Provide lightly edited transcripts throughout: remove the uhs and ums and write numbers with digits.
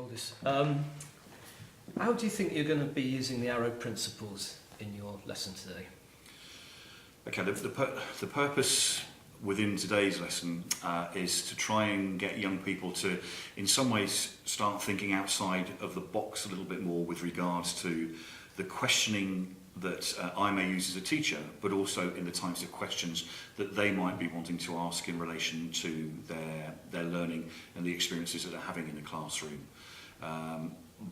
Voldis. How do you think you're going to be using the arrow principles in your lesson today? Okay, the purpose within today's lesson is to try and get young people to, in some ways, start thinking outside of the box a little bit more with regards to the questioning that I may use as a teacher, but also in the types of questions that they might be wanting to ask in relation to their learning and the experiences that they're having in the classroom.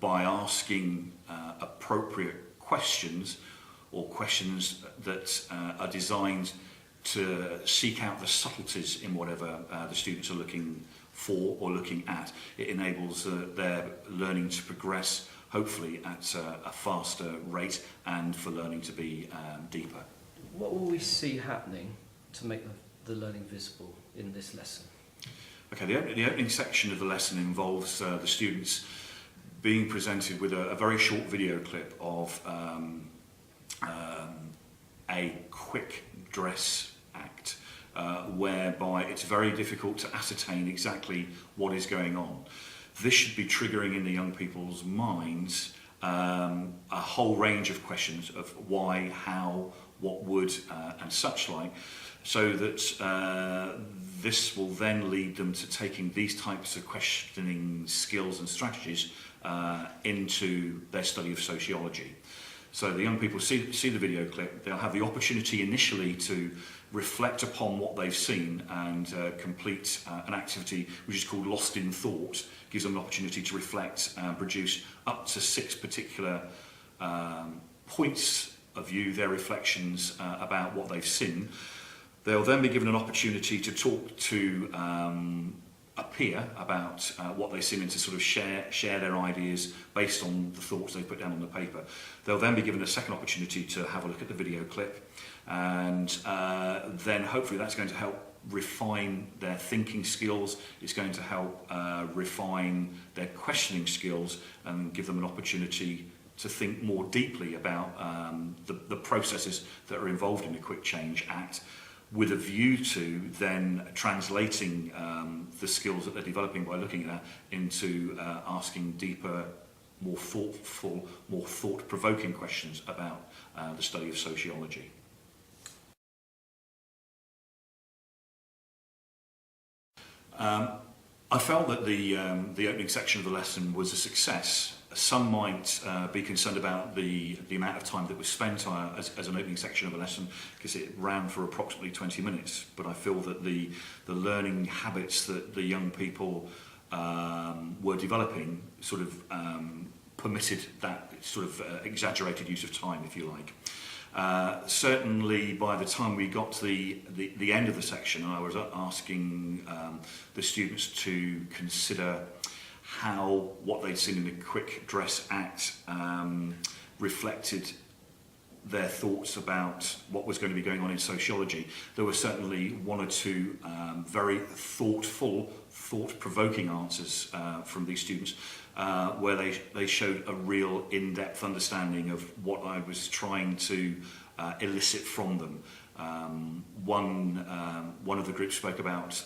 By asking appropriate questions, or questions that are designed to seek out the subtleties in whatever the students are looking for or looking at, it enables their learning to progress, hopefully at a faster rate, and for learning to be deeper. What will we see happening to make the learning visible in this lesson? Okay, the opening section of the lesson involves the students being presented with a very short video clip of a quick dress act, whereby it's very difficult to ascertain exactly what is going on. This should be triggering in the young people's minds a whole range of questions of why, how, what would, and such like, so that this will then lead them to taking these types of questioning skills and strategies into their study of sociology. So the young people see the video clip, they'll have the opportunity initially to reflect upon what they've seen and complete an activity which is called Lost in Thought. Gives them an opportunity to reflect and produce up to 6 particular points of view, their reflections about what they've seen. They'll then be given an opportunity to talk to a peer about what they've seen and to sort of share their ideas based on the thoughts they put down on the paper. They'll then be given a second opportunity to have a look at the video clip, and then hopefully that's going to help refine their thinking skills. It's going to help refine their questioning skills and give them an opportunity to think more deeply about the processes that are involved in the Quick Change Act, with a view to then translating the skills that they're developing by looking at that into asking deeper, more thoughtful, more thought-provoking questions about the study of sociology. I felt that the opening section of the lesson was a success. Some might be concerned about the amount of time that was spent as an opening section of a lesson, because it ran for approximately 20 minutes. But I feel that the learning habits that the young people were developing sort of permitted that sort of exaggerated use of time, if you like. Certainly by the time we got to the end of the section, I was asking the students to consider how what they'd seen in the Quick Dress Act reflected their thoughts about what was going to be going on in sociology. There were certainly 1 or 2 very thoughtful, thought-provoking answers from these students, where they showed a real in-depth understanding of what I was trying to elicit from them. One of the groups spoke about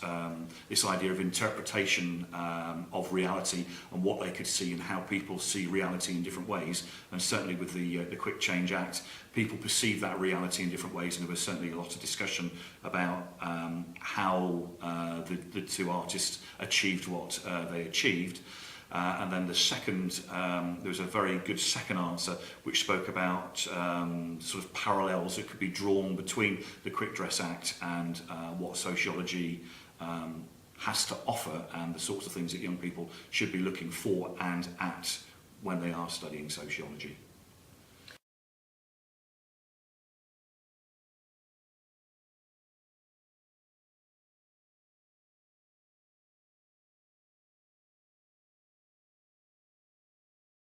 this idea of interpretation of reality and what they could see and how people see reality in different ways. And certainly with the Quick Change Act, people perceive that reality in different ways, and there was certainly a lot of discussion about how the 2 artists achieved what they achieved. And then the second, there was a very good second answer which spoke about sort of parallels that could be drawn between the Quick Dress Act and what sociology has to offer, and the sorts of things that young people should be looking for and at when they are studying sociology.